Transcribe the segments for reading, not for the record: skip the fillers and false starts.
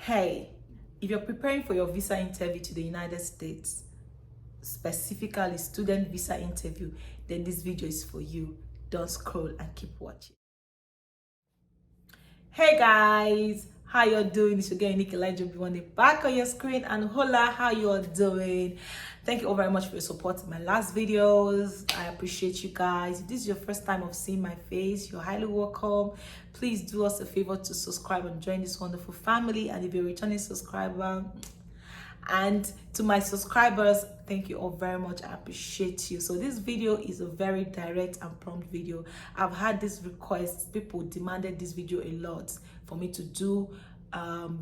Hey, if you're preparing for your visa interview to the United States, specifically student visa interview, then this video is for you. Don't scroll and keep watching. Hey guys, how you're doing? It's your girl Nick Elijah on the back of your screen, and hola, how you're doing? Thank you all very much for your support in my last videos. I appreciate you guys. If this is your first time of seeing my face, you're highly welcome. Please do us a favor to subscribe and join this wonderful family. And if you're a returning subscriber, and to my subscribers, thank you all very much. I appreciate you. So this video is a very direct and prompt video. I've had this request, people demanded this video a lot for me to do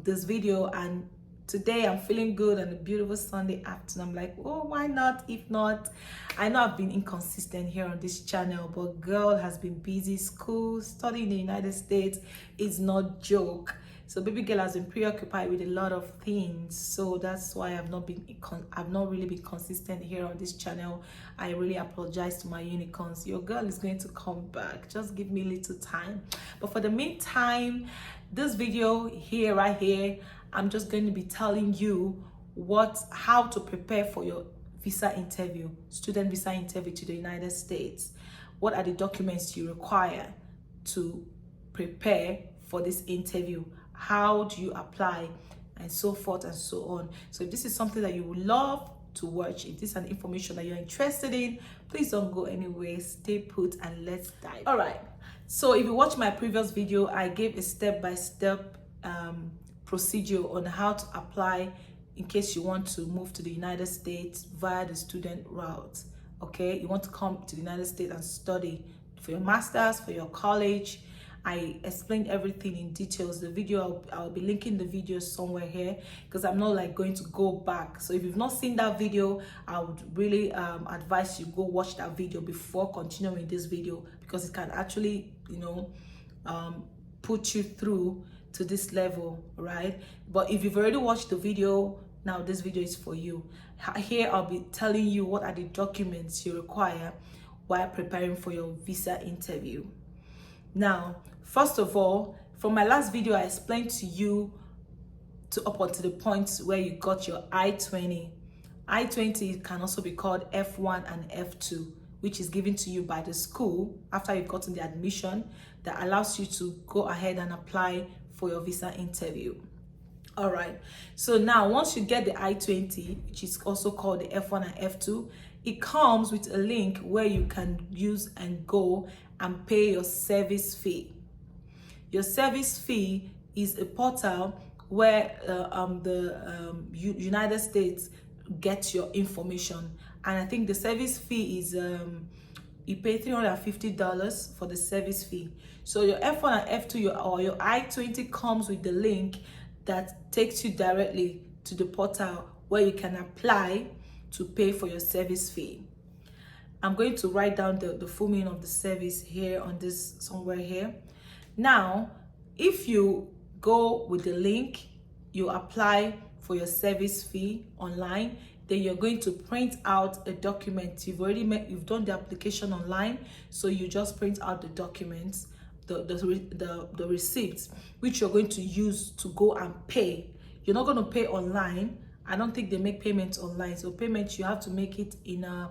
this video, and today I'm feeling good on a beautiful Sunday afternoon. I'm like, oh, why not? If not, I know I've been inconsistent here on this channel, but girl has been busy. School, studying in the United States is not joke. So baby girl has been preoccupied with a lot of things, so that's why I've not really been consistent here on this channel. I really apologize to my unicorns. Your girl is going to come back, just give me a little time. But for the meantime, this video here, right here, I'm just going to be telling you how to prepare for your visa interview, student visa interview to the United States. What are the documents you require to prepare for this interview? How do you apply, and so forth and so on. So if this is something that you would love to watch, if this is an information that you're interested in, please don't go anywhere, stay put, and let's dive. All right, so if you watch my previous video, I gave a step-by-step procedure on how to apply in case you want to move to the United States via the student route. Okay, you want to come to the United States and study for your master's, for your college. I explained everything in details. The video, I'll be linking the video somewhere here, because I'm not like going to go back. So if you've not seen that video, I would really advise you go watch that video before continuing this video, because it can actually, put you through to this level, right? But if you've already watched the video, now this video is for you. Here I'll be telling you what are the documents you require while preparing for your visa interview. Now, first of all, from my last video, I explained to you up until the point where you got your I-20. I-20 can also be called F1 and F2, which is given to you by the school after you've gotten the admission, that allows you to go ahead and apply for your visa interview. All right, so now once you get the I-20, which is also called the F1 and F2, it comes with a link where you can use and go and pay your service fee. Your service fee is a portal where the United States gets your information, and I think the service fee is you pay $350 for the service fee. So your F1 and F2 or your I-20 comes with the link that takes you directly to the portal where you can apply to pay for your service fee. I'm going to write down the full meaning of the service here on this somewhere here. Now, if you go with the link, you apply for your service fee online, then you're going to print out a document. You've done the application online, so you just print out the documents, the receipts, which you're going to use to go and pay. You're not going to pay online. I don't think they make payments online. So payments, you have to make it in a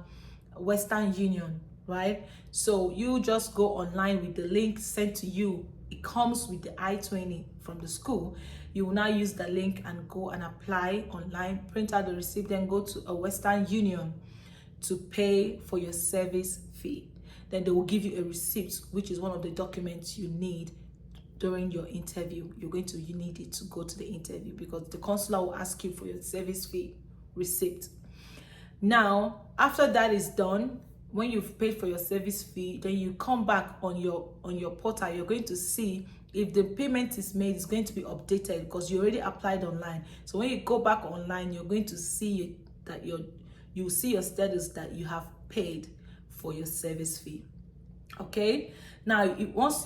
Western Union, right? So you just go online with the link sent to you. It comes with the I-20 from the school. You will now use the link and go and apply online, print out the receipt, then go to a Western Union to pay for your service fee. Then they will give you a receipt, which is one of the documents you need during your interview. You need it to go to the interview, because the consular will ask you for your service fee receipt. Now, after that is done, when you've paid for your service fee, then you come back on your portal. You're going to see if the payment is made. It's going to be updated because you already applied online. So when you go back online, you're going to see that you see your status that you have paid for your service fee. Okay, now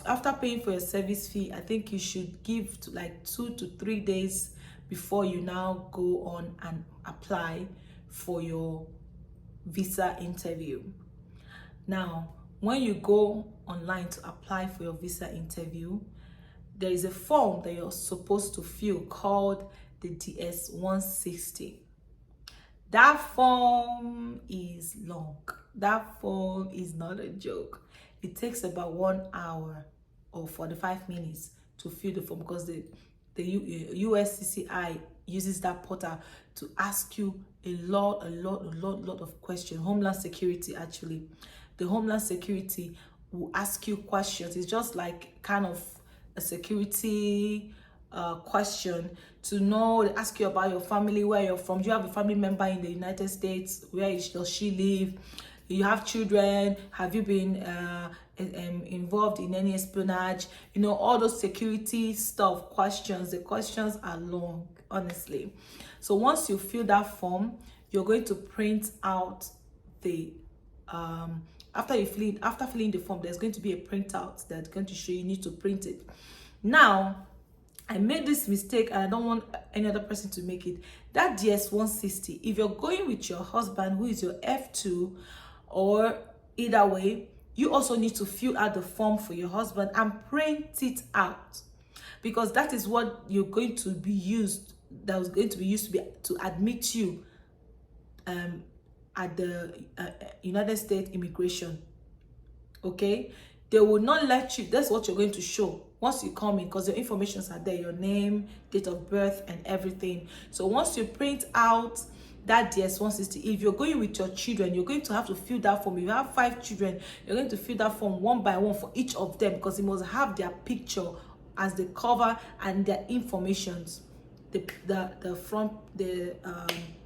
after paying for your service fee, I think you should give like 2 to 3 days before you now go on and apply for your visa interview. Now, when you go online to apply for your visa interview, there is a form that you're supposed to fill called the DS-160. That form is long. That form is not a joke. It takes about 1 hour or 45 minutes to fill the form, because the USCCI uses that portal to ask you a lot of questions. Homeland Security, actually. The Homeland Security will ask you questions. It's just like kind of a security question to know. They ask you about your family, where you're from. Do you have a family member in the United States? Where does she live? You have children? Have you been involved in any espionage? You know, all those security stuff questions. The questions are long, honestly. So once you fill that form, you're going to print out the after filling the form, there's going to be a printout that's going to show you need to print it. Now, I made this mistake and I don't want any other person to make it. That DS-160, if you're going with your husband who is your F2, or either way, you also need to fill out the form for your husband and print it out, because that is what you're going to be used, that was going to be used to admit you at the United States immigration. Okay, they will not let you. That's what you're going to show once you come in, because your informations are there, your name, date of birth, and everything. So once you print out that DS-160, if you're going with your children, you're going to have to fill that form. If you have 5 children, you're going to fill that form one by one for each of them, because it must have their picture as the cover and their informations. The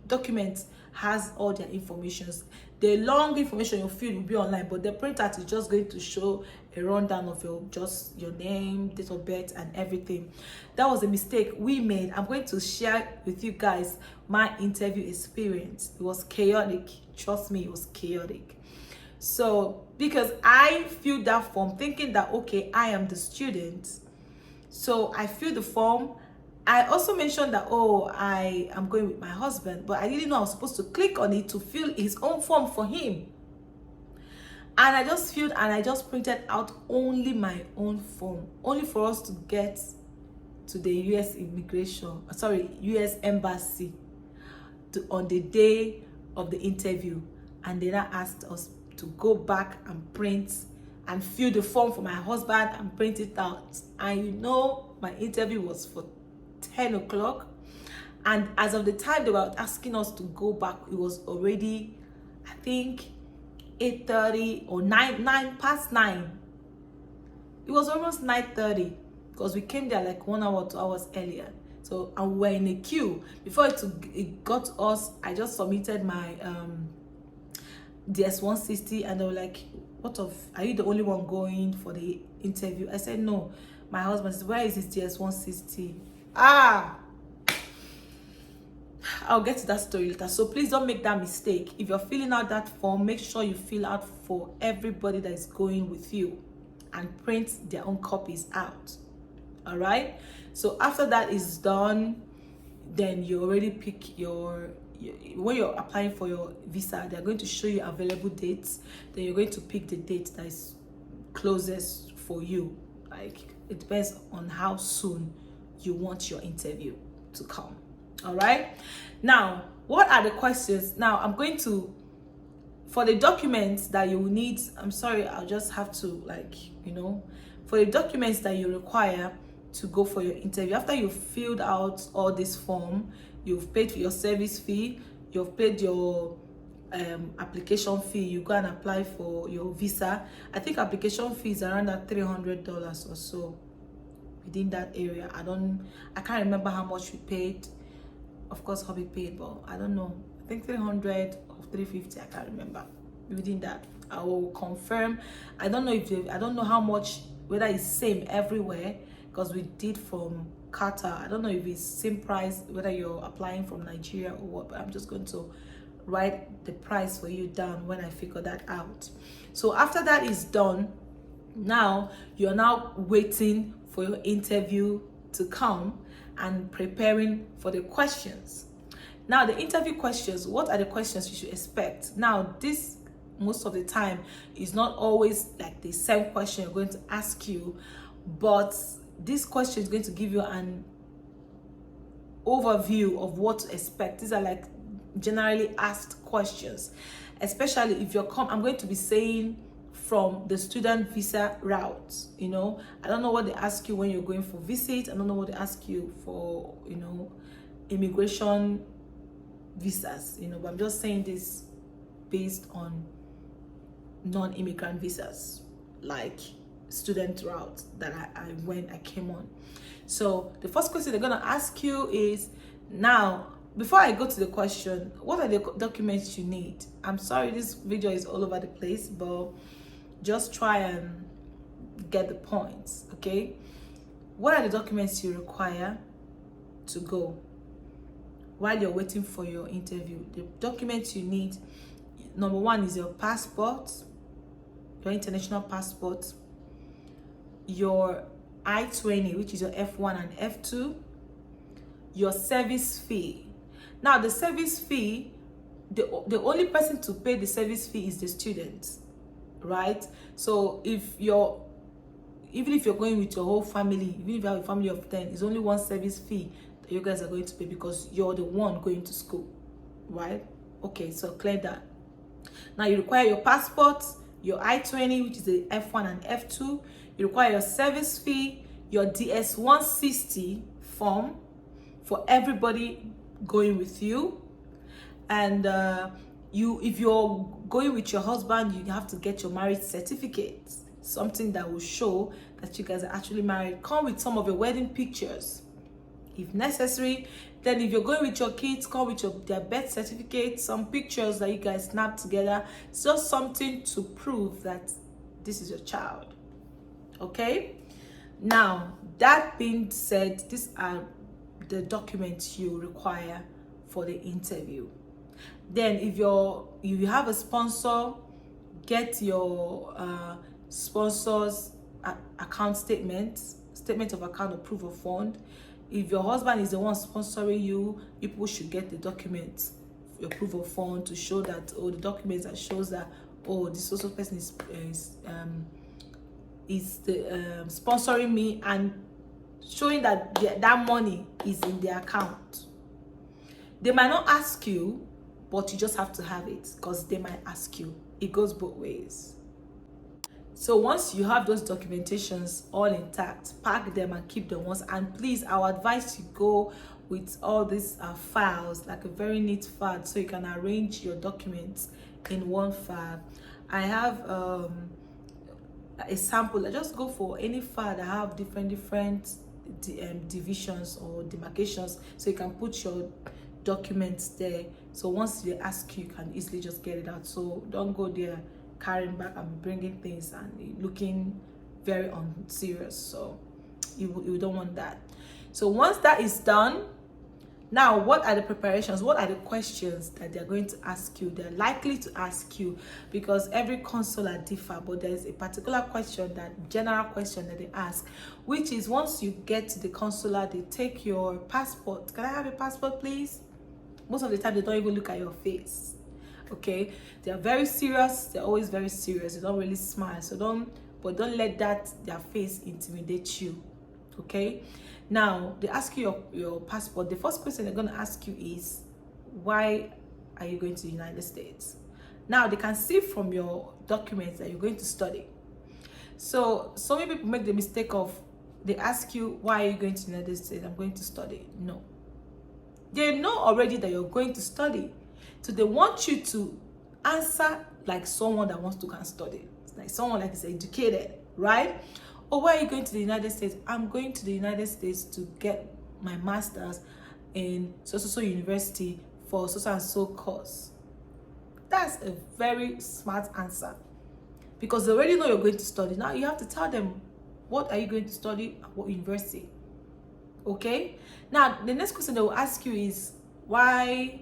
document has all their informations. The long information you fill will be online, but the printout is just going to show a rundown of your name, date of birth, and everything. That was a mistake we made. I'm going to share with you guys my interview experience. It was chaotic. Trust me, it was chaotic. So because I filled that form thinking that, okay, I am the student, so I filled the form. I also mentioned that, oh, I am going with my husband, but I didn't know I was supposed to click on it to fill his own form for him. And I just filled and I just printed out only my own form, only for us to get to the US US embassy on the day of the interview. And they now asked us to go back and print and fill the form for my husband and print it out. And you know, my interview was for 10 o'clock, and as of the time they were asking us to go back, it was already, I think, 8:30 or 9 past 9. It was almost 9:30, because we came there like 1 hour, 2 hours earlier. So, and we were in a queue. Before it got us, I just submitted my DS-160, and they were like, are you the only one going for the interview? I said, no. My husband said, where is this DS-160? I'll get to that story later. So please don't make that mistake. If you're filling out that form, make sure you fill out for everybody that is going with you and print their own copies out. All right. So after that is done, then you already pick when you're applying for your visa, they're going to show you available dates. Then you're going to pick the date that is closest for you. Like, it depends on how soon you want your interview to come. All right. Now, what are the questions? Now, I'm going to, for the documents that you will need, I'm sorry, I'll just have to, for the documents that you require to go for your interview, after you've filled out all this form, you've paid for your service fee, you've paid your application fee, you go and apply for your visa. I think application fee is around that $300 or so, within that area. I can't remember how much we paid. Of course, hubby paid, but I don't know. I think 300 or 350. I can't remember. Within that, I will confirm. I don't know how much, whether it's same everywhere, because we did from Qatar. I don't know if it's same price whether you're applying from Nigeria or what. But I'm just going to write the price for you down when I figure that out. So after that is done, now you're now waiting for your interview to come and preparing for the questions. Now, the interview questions, what are the questions you should expect? Now, this most of the time is not always like the same question you're going to ask you, but this question is going to give you an overview of what to expect. These are like generally asked questions, especially if you're I'm going to be saying from the student visa route. You know, I don't know what they ask you when you're going for visit. I don't know what they ask you for, you know, immigration visas, you know, but I'm just saying this based on non-immigrant visas, like student route that I came on. So the first question they're gonna ask you is, now before I go to the question, what are the documents you need? I'm sorry this video is all over the place, but just try and get the points. Okay, what are the documents you require to go while you're waiting for your interview? The documents you need, number one is your passport, your international passport, your I-20, which is your F1 and F2, your service fee. Now the service fee, the only person to pay the service fee is the student, right? So even if you're going with your whole family, even if you have a family of 10, it's only one service fee that you guys are going to pay because you're the one going to school, right? Okay, so clear that. Now you require your passport, your I-20, which is the F1 and F2. You require your service fee, your DS-160 form for everybody going with you, and if you're going with your husband, you have to get your marriage certificate, something that will show that you guys are actually married. Come with some of your wedding pictures if necessary. Then if you're going with your kids, come with their birth certificate, some pictures that you guys snap together. It's just something to prove that this is your child. Okay, now that being said, these are the documents you require for the interview. Then if you have a sponsor, get your sponsor's account statement of account or proof of fund. If your husband is the one sponsoring you, people should get the documents, your proof of fund, to show that, the documents that shows that, this social person is sponsoring me, and showing that that money is in the account. They might not ask you, but you just have to have it because they might ask you. It goes both ways. So once you have those documentations all intact, pack them and keep them once. And please, I would advise you go with all these files, like a very neat file, so you can arrange your documents in one file. I have a sample. I just go for any file that have different divisions or demarcations, so you can put your documents there. So once they ask you, you can easily just get it out. So don't go there carrying back and bringing things and looking very unserious. So you don't want that. So once that is done, now what are the preparations? What are the questions that they're going to ask you? They're likely to ask you, because every consular differ, but there's a particular question, that general question that they ask, which is, once you get to the consular, they take your passport. Can I have a passport, please? Most of the time they don't even look at your face. Okay, they are very serious. They're always very serious. They don't really smile. So don't let their face intimidate you. Okay, now they ask you your passport. The first question they're going to ask you is, why are you going to the United States? Now they can see from your documents that you're going to study. So many people make the mistake of, they ask you, why are you going to the United States? I'm going to study. No, they know already that you're going to study. So they want you to answer like someone that wants to go and study, like someone like is educated, right? Or why are you going to the United States? I'm going to the United States to get my master's in so university for so course. That's a very smart answer, because they already know you're going to study. Now you have to tell them, what are you going to study at what university? Okay, now the next question they will ask you is, why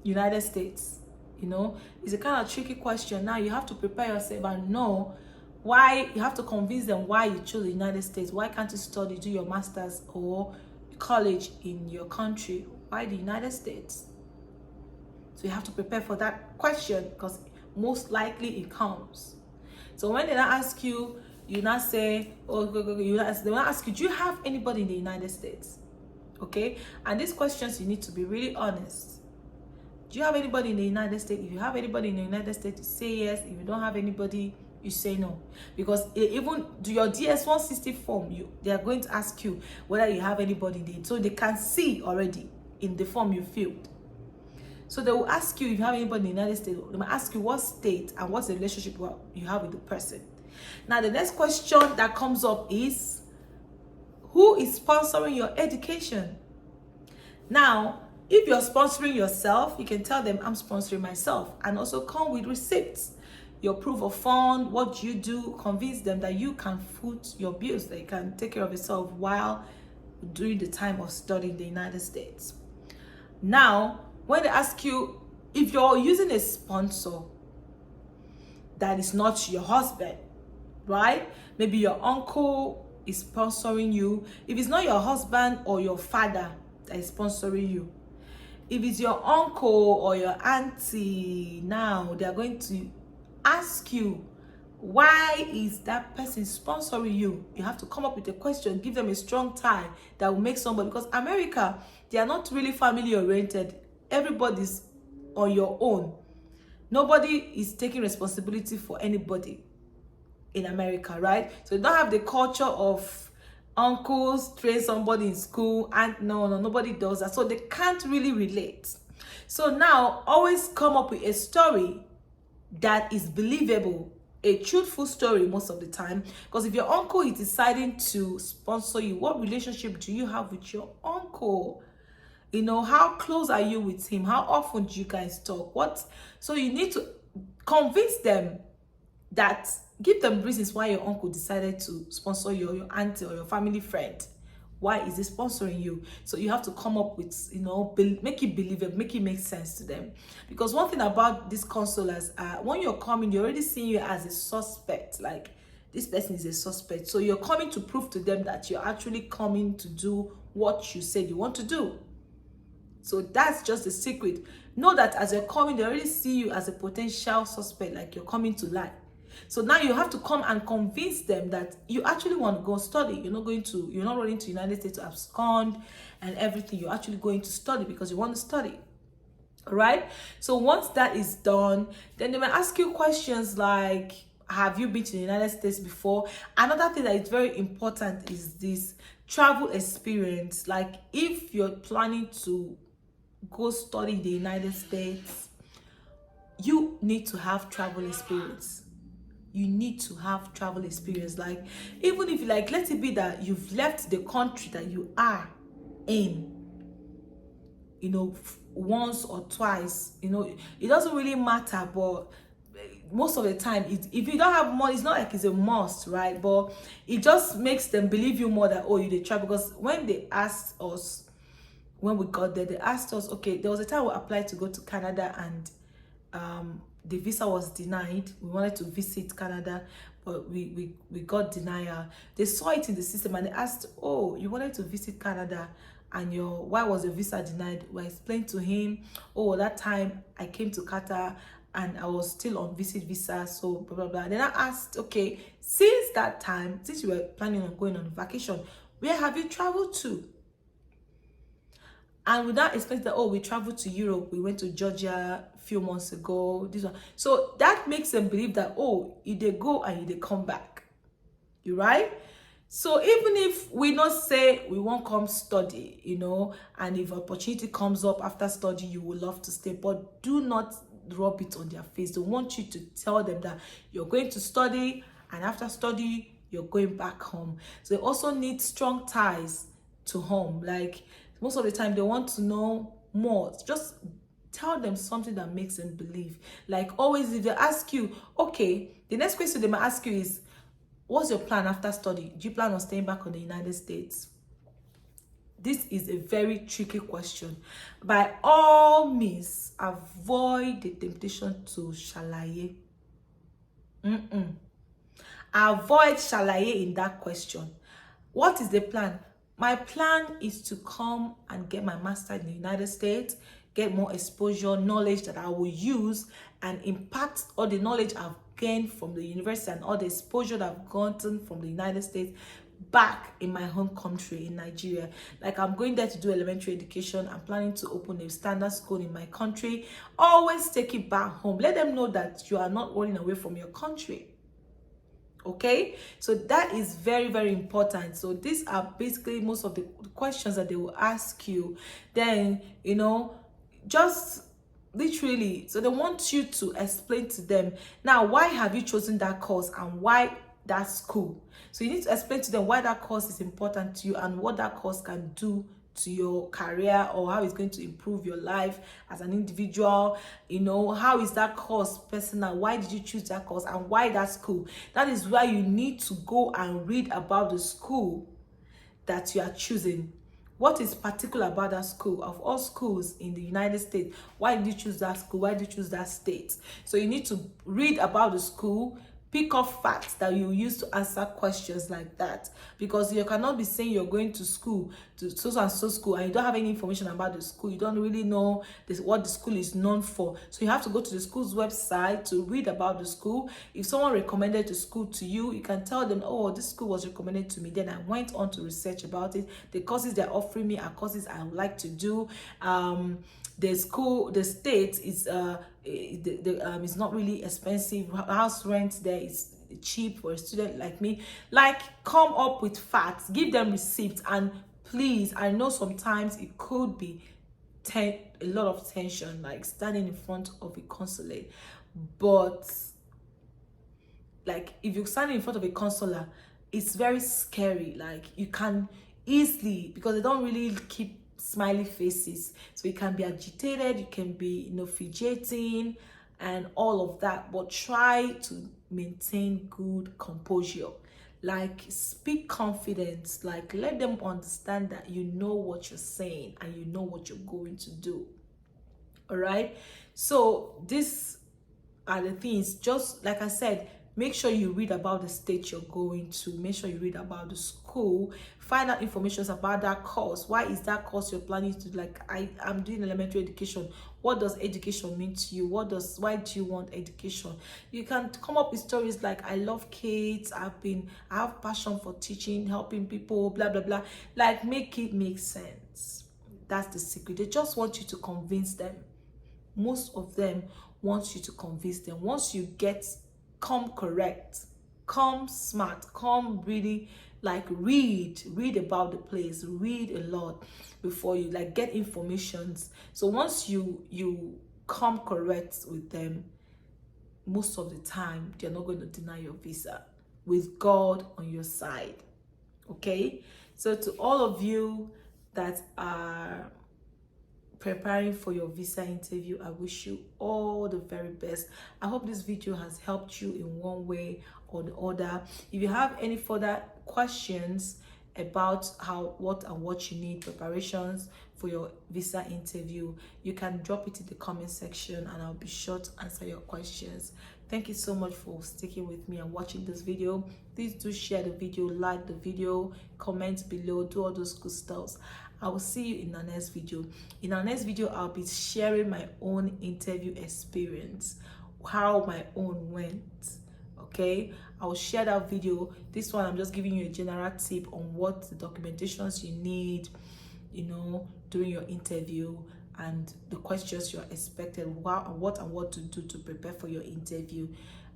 United States? You know, it's a kind of tricky question. Now you have to prepare yourself and know why. You have to convince them why you chose the United States. Why can't you study, do your master's or college in your country? Why the United States? So you have to prepare for that question, because most likely it comes. So when they ask you, You not say, oh, they will ask you, do you have anybody in the United States? Okay, and these questions you need to be really honest. Do you have anybody in the United States? If you have anybody in the United States, you say yes. If you don't have anybody, you say no. Because even do your DS-160 form, they are going to ask you whether you have anybody in there, so they can see already in the form you filled. So they will ask you if you have anybody in the United States. They will ask you what state and what's the relationship you have with the person. Now the next question that comes up is, who is sponsoring your education? Now, if you're sponsoring yourself, you can tell them, I'm sponsoring myself, and also come with receipts, your proof of fund, what you do. Convince them that you can foot your bills, that you can take care of yourself while during the time of studying in the United States. Now, when they ask you if you're using a sponsor that is not your husband, right? Maybe your uncle is sponsoring you. If it's not your husband or your father that is sponsoring you, if it's your uncle or your auntie, now they are going to ask you, why is that person sponsoring you? You have to come up with a question, give them a strong tie that will make somebody, because America, they are not really family oriented. Everybody's on your own. Nobody is taking responsibility for anybody in America, right? So they don't have the culture of uncles train somebody in school, and no, nobody does that. So they can't really relate. So now always come up with a story that is believable, a truthful story most of the time. Because if your uncle is deciding to sponsor you, what relationship do you have with your uncle? You know, how close are you with him? How often do you guys talk? So you need to convince them, that give them reasons why your uncle decided to sponsor you, or your auntie or your family friend. Why is he sponsoring you? So you have to come up with, make it believable, make it make sense to them. Because one thing about these consulars, when you're coming, they're already seeing you as a suspect. Like, this person is a suspect. So you're coming to prove to them that you're actually coming to do what you said you want to do. So that's just the secret. Know that as you're coming, they already see you as a potential suspect, like you're coming to lie. So now you have to come and convince them that you actually want to go study. You're not running to the United States to abscond and everything. You're actually going to study because you want to study. All right? So once that is done, then they may ask you questions like, have you been to the United States before? Another thing that is very important is this travel experience. Like, if you're planning to go study in the United States, you need to have travel experience. You need to have travel experience. Like, even if, like, let it be that you've left the country that you are in, once or twice, it doesn't really matter. But most of the time, if you don't have money, it's not like it's a must, right? But it just makes them believe you more that, oh, you did travel. Because when they asked us, when we got there, they asked us, okay, there was a time we applied to go to Canada, and the visa was denied. We wanted to visit Canada, but we got denial. They saw it in the system and they asked, oh, you wanted to visit Canada, and why was the visa denied? We explained to him, oh, that time I came to Qatar and I was still on visit visa, so blah blah blah. Then I asked, okay, since that time, since you were planning on going on vacation, where have you traveled to? And we now explain that, oh, we traveled to Europe, we went to Georgia a few months ago, this one. So that makes them believe that, oh, you they go and you they come back. You right? So even if we not say we won't come study, and if opportunity comes up after study, you will love to stay, but do not rub it on their face. They want you to tell them that you're going to study, and after study, you're going back home. So they also need strong ties to home. Like, most of the time, they want to know more. Just tell them something that makes them believe. Like, always, if they ask you, okay, the next question they might ask you is, what's your plan after study? Do you plan on staying back in the United States? This is a very tricky question. By all means, avoid the temptation to shalaye. Avoid shalaye in that question. What is the plan? My plan is to come and get my master in the United States, get more exposure, knowledge that I will use and impact all the knowledge I've gained from the university and all the exposure that I've gotten from the United States back in my home country in Nigeria. Like, I'm going there to do elementary education. I'm planning to open a standard school in my country. Always take it back home. Let them know that you are not running away from your country. Okay, so that is very, very important. So these are basically most of the questions that they will ask you. Then, you know, just literally, so they want you to explain to them, now, why have you chosen that course and why that school? So you need to explain to them why that course is important to you and what that course can do to your career, or how it's going to improve your life as an individual. You know, how is that course personal? Why did you choose that course and why that school? That is why you need to go and read about the school that you are choosing. What is particular about that school? Of all schools in the United States, why did you choose that school? Why did you choose that state? So you need to read about the school, pick up facts that you use to answer questions like that, because you cannot be saying you're going to school, to so and so school, and you don't have any information about the school. You don't really know what the school is known for. So you have to go to the school's website to read about the school. If someone recommended the school to you, you can tell them, oh, this school was recommended to me, then I went on to research about it. The courses they're offering me are courses I would like to do. The school, the state is is not really expensive. House rent there is cheap for a student like me. Like, come up with facts, give them receipts, and please, I know sometimes it could be a lot of tension, like standing in front of a consulate, but like, if you stand in front of a consular, it's very scary. Like, you can easily, because they don't really keep smiley faces, so you can be agitated, you can be, you know, fidgeting and all of that, but try to maintain good composure. Like, speak confidence, like, let them understand that you know what you're saying and you know what you're going to do. All right, so these are the things. Just like I said, make sure you read about the state you're going to. Make sure you read about the school. Find out information about that course. Why is that course you're planning to do? Like, I'm doing elementary education. What does education mean to you? Why do you want education? You can come up with stories like, I love kids. I have passion for teaching, helping people, blah, blah, blah. Like, make it make sense. That's the secret. They just want you to convince them. Most of them want you to convince them. Once you come correct, come smart, come really, like, read about the place, read a lot before you, like, get informations. So once you come correct with them, most of the time they're not going to deny your visa with God on your side. Okay, so to all of you that are preparing for your visa interview, I wish you all the very best. I hope this video has helped you in one way or the other. If you have any further questions about what you need, preparations for your visa interview, you can drop it in the comment section and I'll be sure to answer your questions. Thank you so much for sticking with me and watching this video. Please do share the video, like the video, comment below, do all those good stuff. I will see you in our next video. In our next video, I'll be sharing my own interview experience, how my own went. Okay, I'll share that video. This one, I'm just giving you a general tip on what the documentations you need, you know, during your interview, and the questions you're expected, what to do to prepare for your interview.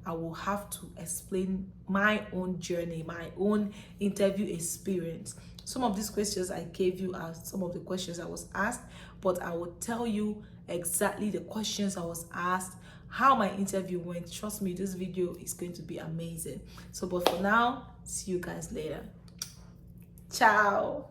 I will have to explain my own journey, my own interview experience. Some of these questions I gave you are some of the questions I was asked, but I will tell you exactly the questions I was asked, how my interview went. Trust me, this video is going to be amazing. So, but for now, see you guys later. Ciao.